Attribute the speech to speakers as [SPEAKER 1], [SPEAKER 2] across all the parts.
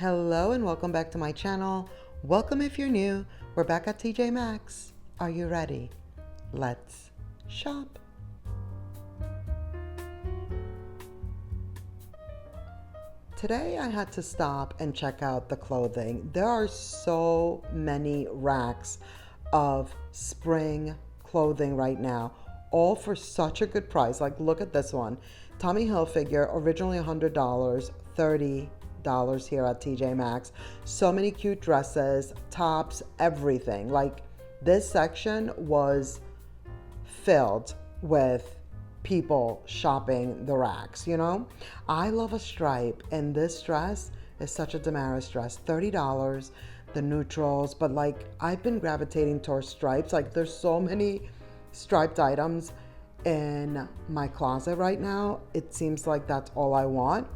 [SPEAKER 1] Hello and welcome back to my channel. Welcome if you're new. We're back at Tjmaxx. Are you ready? Let's shop. Today I had to stop and check out the clothing. There are so many racks of spring clothing right now, all for such a good price. Like, look at this one. Tommy Hilfiger, originally $100, $30 here at Tjmaxx. So many cute dresses, tops, everything. Like, this section was filled with people shopping the racks, you know? I love a stripe, and this dress is such a Damaris dress. $30, the neutrals, but like, I've been gravitating towards stripes. Like, there's so many striped items in my closet right now. It seems like that's all I want.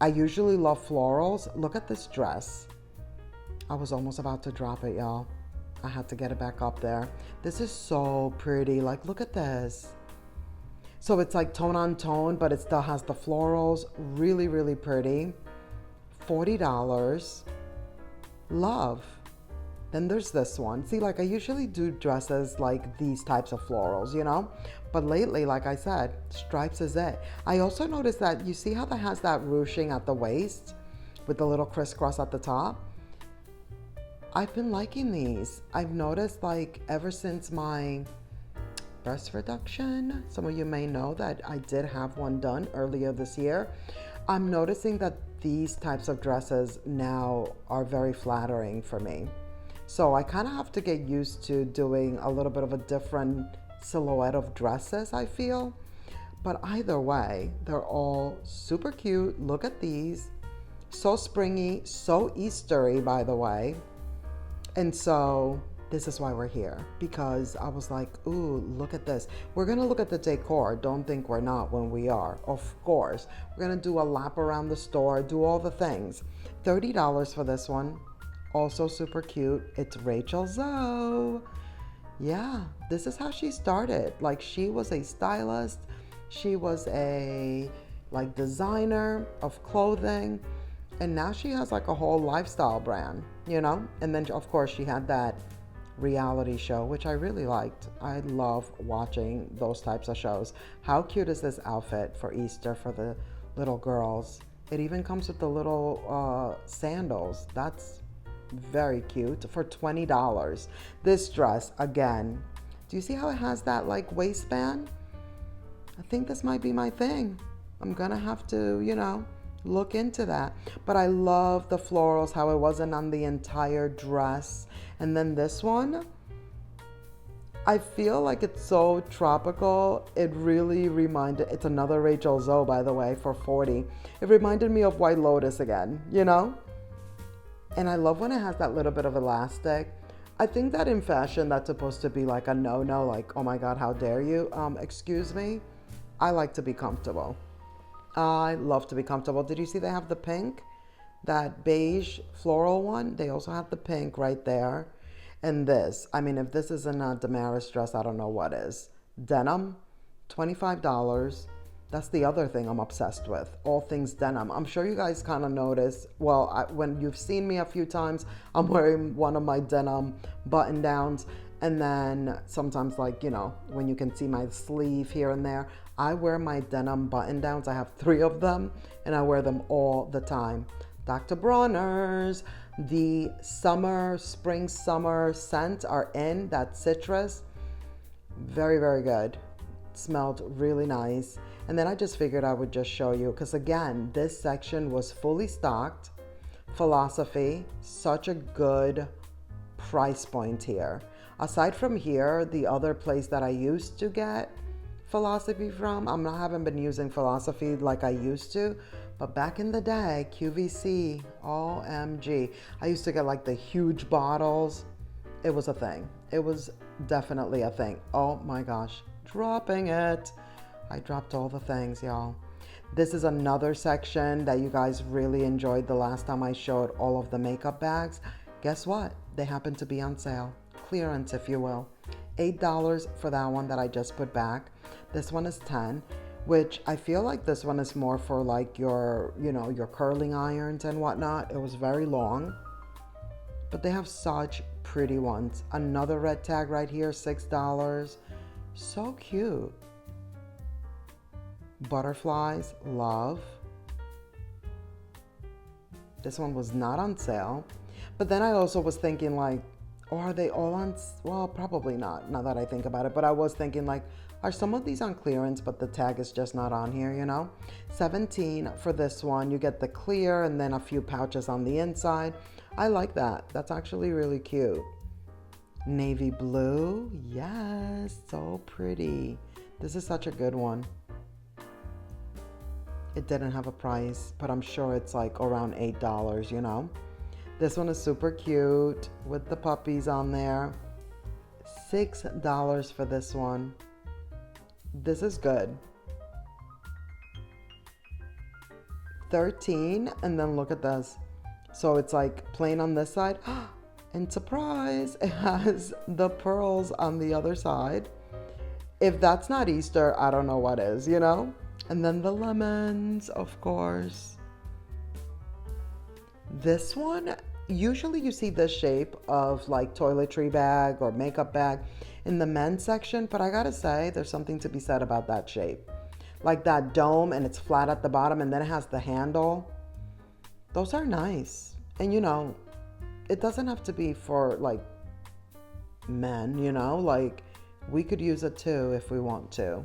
[SPEAKER 1] I usually love florals. Look at this dress. I was almost about to drop it, y'all. I had to get it back up there. This is so pretty. Like, look at this. So it's like tone on tone, but it still has the florals. Really, really pretty. $40. Love. Then there's this one. See, like, I usually do dresses like these types of florals, you know? But lately, like I said, stripes is it. I also noticed that, you see how that has that ruching at the waist with the little crisscross at the top? I've been liking these. I've noticed, like, ever since my breast reduction, some of you may know that I did have one done earlier this year. I'm noticing that these types of dresses now are very flattering for me. So I kind of have to get used to doing a little bit of a different silhouette of dresses, I feel. But either way, they're all super cute. Look at these. So springy, so Eastery, by the way. And so this is why we're here, because I was like, ooh, look at this. We're gonna look at the decor. Don't think we're not when we are, of course. We're gonna do a lap around the store, do all the things. $30 for this one. Also super cute. It's Rachel Zoe. Yeah, this is how she started. Like, she was a stylist. She was a like designer of clothing. And now she has like a whole lifestyle brand, you know? And then of course she had that reality show, which I really liked. I love watching those types of shows. How cute is this outfit for Easter for the little girls? It even comes with the little sandals. That's very cute for $20. This dress, again, do you see how it has that like waistband? I think this might be my thing. I'm gonna have to, you know, look into that. But I love the florals, how it wasn't on the entire dress. And then this one, I feel like it's so tropical. It really reminded, it's another Rachel Zoe, by the way, for $40. It reminded me of White Lotus again, you know? And I love when it has that little bit of elastic. I think that in fashion, that's supposed to be like a no-no, like, oh my God, how dare you? Excuse me. I like to be comfortable. I love to be comfortable. Did you see they have the pink? That beige floral one? They also have the pink right there. And this, I mean, if this isn't a Damaris dress, I don't know what is. Denim, $25. That's the other thing I'm obsessed with. All things denim. I'm sure you guys kind of notice. Well, when you've seen me a few times, I'm wearing one of my denim button downs. And then sometimes, like, you know, when you can see my sleeve here and there, I wear my denim button downs. I have 3 of them and I wear them all the time. Dr. Bronner's, the spring summer scents are in, that citrus. Very, very good. Smelled really nice. And then I just figured I would just show you, because again, this section was fully stocked. Philosophy, such a good price point here. Aside from here, the other place that I used to get Philosophy from, haven't been using Philosophy like I used to, but back in the day, QVC, OMG. I used to get like the huge bottles. It was a thing. It was definitely a thing. Oh my gosh, dropping it. I dropped all the things, y'all. This is another section that you guys really enjoyed the last time I showed all of the makeup bags. Guess what? They happen to be on sale. Clearance, if you will. $8 for that one that I just put back. This one is $10. which I feel like this one is more for like your, you know, your curling irons and whatnot. It was very long, but they have such pretty ones. Another red tag right here, $6. So cute. Butterflies, love. This one was not on sale. But then I also was thinking like, or are they all on, well, probably not, now that I think about it. But I was thinking like, are some of these on clearance, but the tag is just not on here, you know? 17 for this one. You get the clear and then a few pouches on the inside. I like that. That's actually really cute. Navy blue. Yes, so pretty. This is such a good one. It didn't have a price, but I'm sure it's like around $8, you know? This one is super cute with the puppies on there. $6 for this one. This is good. 13, and then look at this. So it's like plain on this side. And surprise, it has the pearls on the other side. If that's not Easter, I don't know what is, you know? And then the lemons, of course. This one, usually you see this shape of like toiletry bag or makeup bag in the men's section, but I gotta say, there's something to be said about that shape. Like that dome, and it's flat at the bottom, and then it has the handle. Those are nice. And you know, it doesn't have to be for like men, you know, like we could use it too if we want to.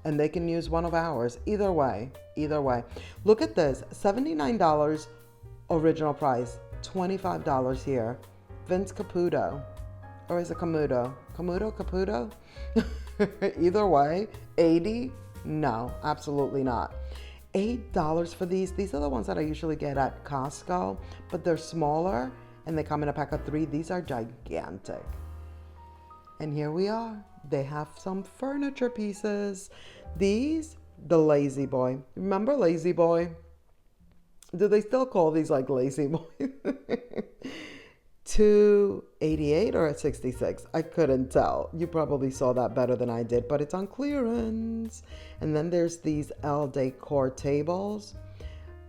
[SPEAKER 1] And they can use one of ours. Either way, either way. Look at this, $79 original price, $25 here. Vince Caputo, or is it Camuto? Caputo? Either way, 80? No, absolutely not. $8 for these. These are the ones that I usually get at Costco, but they're smaller and they come in a pack of 3. These are gigantic. And here we are. They have some furniture pieces. These, the Lazy Boy. Remember Lazy Boy? Do they still call these like Lazy Boy? $2.88 or $66? I couldn't tell. You probably saw that better than I did, but it's on clearance. And then there's these Decor tables.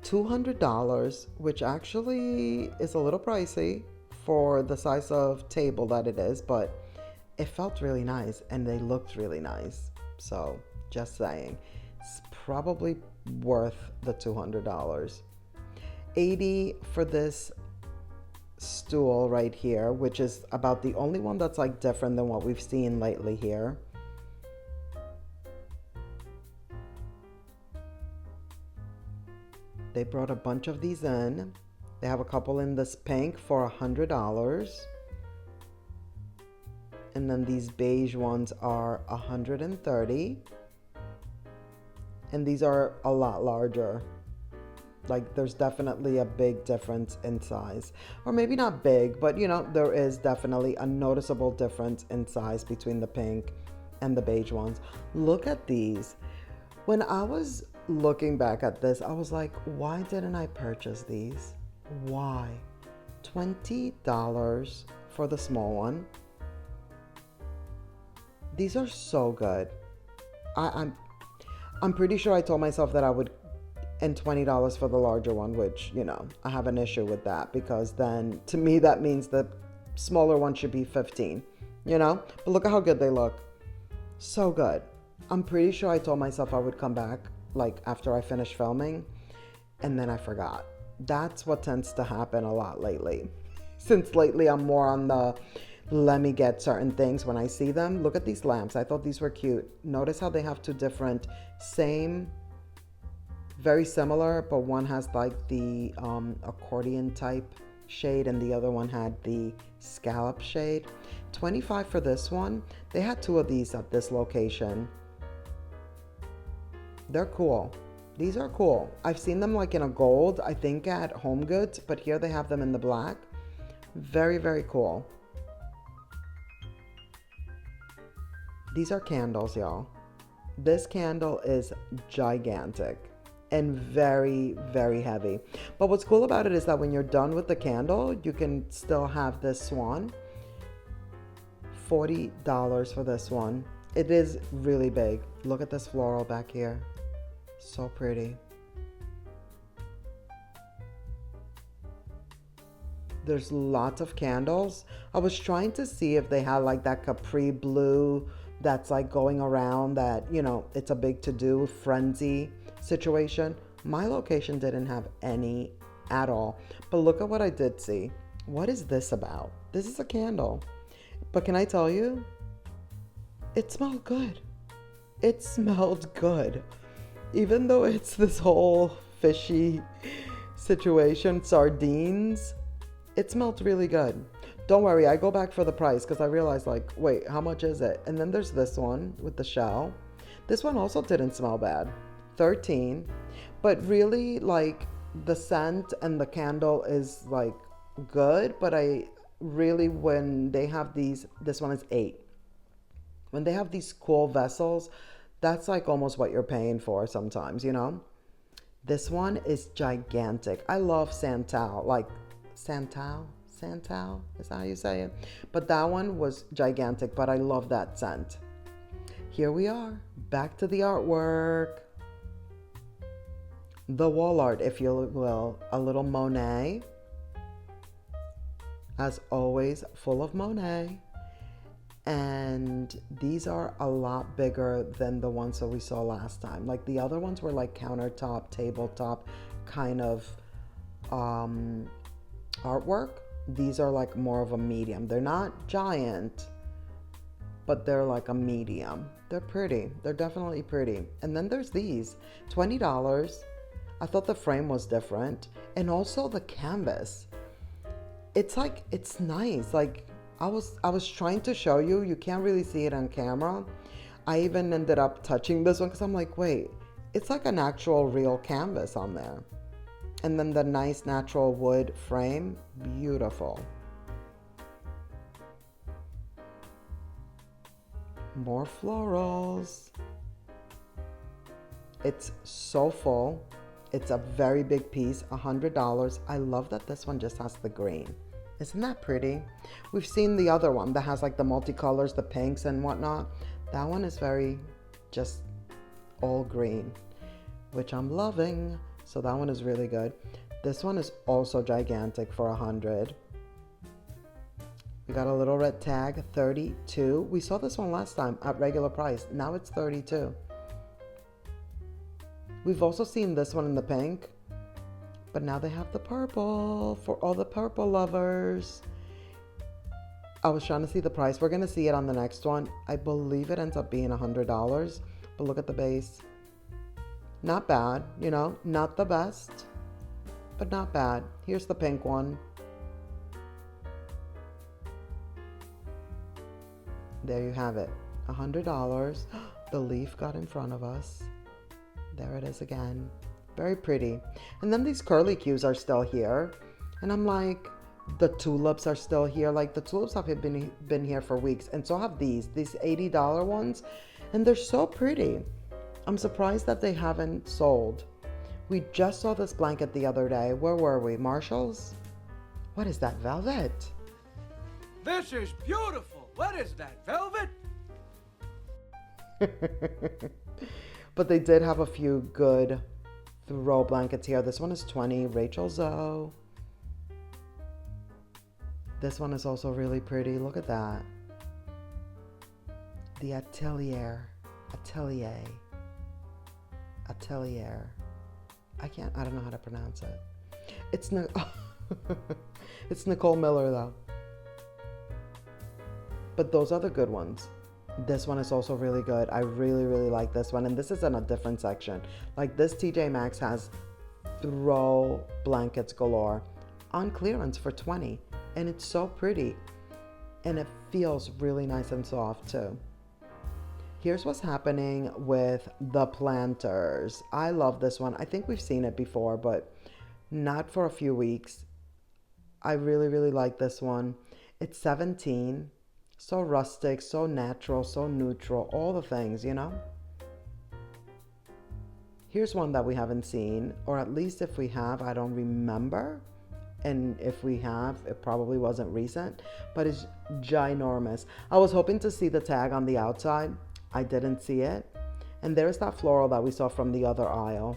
[SPEAKER 1] $200, which actually is a little pricey for the size of table that it is, but it felt really nice and they looked really nice. So just saying, it's probably worth the $200. $80 for this stool right here, which is about the only one that's like different than what we've seen lately here. They brought a bunch of these in. They have a couple in this pink for $100. And then these beige ones are $130. And these are a lot larger. Like there's definitely a big difference in size. Or maybe not big, but you know, there is definitely a noticeable difference in size between the pink and the beige ones. Look at these. When I was looking back at this, I was like, why didn't I purchase these? Why? $20 for the small one. These are so good. I'm pretty sure I told myself that I would, and $20 for the larger one, which, you know, I have an issue with that because then to me that means the smaller one should be $15, you know? But look at how good they look. So good. I'm pretty sure I told myself I would come back like after I finished filming, and then I forgot. That's what tends to happen a lot lately. Since lately I'm more on the let me get certain things when I see them. Look at these lamps. I thought these were cute. Notice how they have two different, same, very similar, but one has like the accordion type shade and the other one had the scallop shade. $25 for this one. They had 2 of these at this location. They're cool. These are cool. I've seen them like in a gold, I think at Home Goods, but here they have them in the black. Very, very cool. These are candles, y'all. This candle is gigantic and very, very heavy. But what's cool about it is that when you're done with the candle, you can still have this swan. $40 for this one. It is really big. Look at this floral back here. So pretty. There's lots of candles. I was trying to see if they had like that capri blue that's like going around that, it's a big to do frenzy situation. My location didn't have any at all. But look at what I did see. What is this about? This is a candle. But can I tell you? It smelled good. It smelled good. Even though it's this whole fishy situation, sardines, it smelled really good. Don't worry, I go back for the price because I realized, like, wait, how much is it? And then there's this one with the shell. This one also didn't smell bad. 13. But really, like, the scent and the candle is, like, good. But I really, when they have these, this one is 8. When they have these cool vessels, that's like almost what you're paying for sometimes, This one is gigantic. I love Santal, like Santal, is that how you say it? But that one was gigantic, but I love that scent. Here we are, back to the artwork. The wall art, if you will, a little Monet. As always, full of Monet. And these are a lot bigger than the ones that we saw last time. Like the other ones were like countertop, tabletop kind of artwork. These are like more of a medium. They're not giant, but they're like a medium. They're pretty. They're definitely pretty. And then there's these, $20. I thought the frame was different. And also the canvas. It's like, it's nice. Like, I was trying to show you. You can't really see it on camera. I even ended up touching this one because I'm like, wait, it's like an actual real canvas on there. And then the nice natural wood frame, beautiful. More florals. It's so full. It's a very big piece, $100. I love that this one just has the green. Isn't that pretty? We've seen the other one that has like the multicolors, the pinks and whatnot. That one is very just all green, which I'm loving. So that one is really good. This one is also gigantic for $100. We got a little red tag, $32. We saw this one last time at regular price. Now it's $32. We've also seen this one in the pink. But now they have the purple for all the purple lovers. I was trying to see the price. We're going to see it on the next one. I believe it ends up being $100. But look at the base. Not bad, not the best, but not bad. Here's the pink one. There you have it. $100. The leaf got in front of us. There it is again. Very pretty. And then these curly cues are still here. And I'm like, the tulips are still here. Like the tulips have been here for weeks. And so have these $80 ones. And they're so pretty. I'm surprised that they haven't sold. We just saw this blanket the other day. Where were we? Marshall's? What is that, velvet?
[SPEAKER 2] This is beautiful. What is that, velvet?
[SPEAKER 1] But they did have a few good throw blankets here. This one is $20. Rachel Zoe. This one is also really pretty. Look at that. The Atelier. I don't know how to pronounce it. It's Nicole Miller though. But those are the good ones. This one is also really good. I really, really like this one. And this is in a different section. Like this Tjmaxx has throw blankets galore on clearance for $20. And it's so pretty. And it feels really nice and soft too. Here's what's happening with the planters. I love this one. I think we've seen it before, but not for a few weeks. I really, really like this one. It's $17. So rustic, so natural, so neutral, all the things, Here's one that we haven't seen, or at least if we have, I don't remember. And if we have, it probably wasn't recent, but it's ginormous. I was hoping to see the tag on the outside. I didn't see it. And there's that floral that we saw from the other aisle.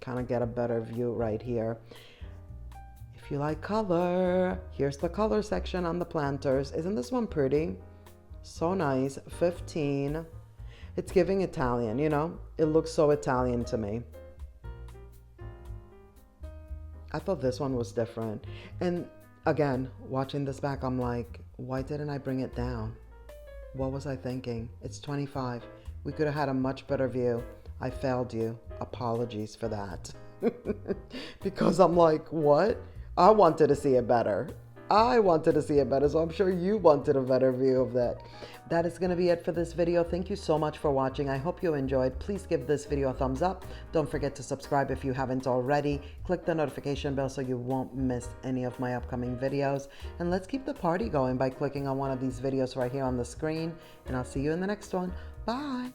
[SPEAKER 1] Kind of get a better view right here. If you like color, here's the color section on the planters. Isn't this one pretty? So nice. 15. It's giving Italian, you know? It looks so Italian to me. I thought this one was different. And again, watching this back, I'm like, why didn't I bring it down? What was I thinking? It's 25. We could have had a much better view. I failed you. Apologies for that. Because I'm like, what? I wanted to see it better. I wanted to see it better, so I'm sure you wanted a better view of that. That is going to be it for this video. Thank you so much for watching. I hope you enjoyed. Please give this video a thumbs up. Don't forget to subscribe if you haven't already. Click the notification bell so you won't miss any of my upcoming videos. And let's keep the party going by clicking on one of these videos right here on the screen. And I'll see you in the next one. Bye.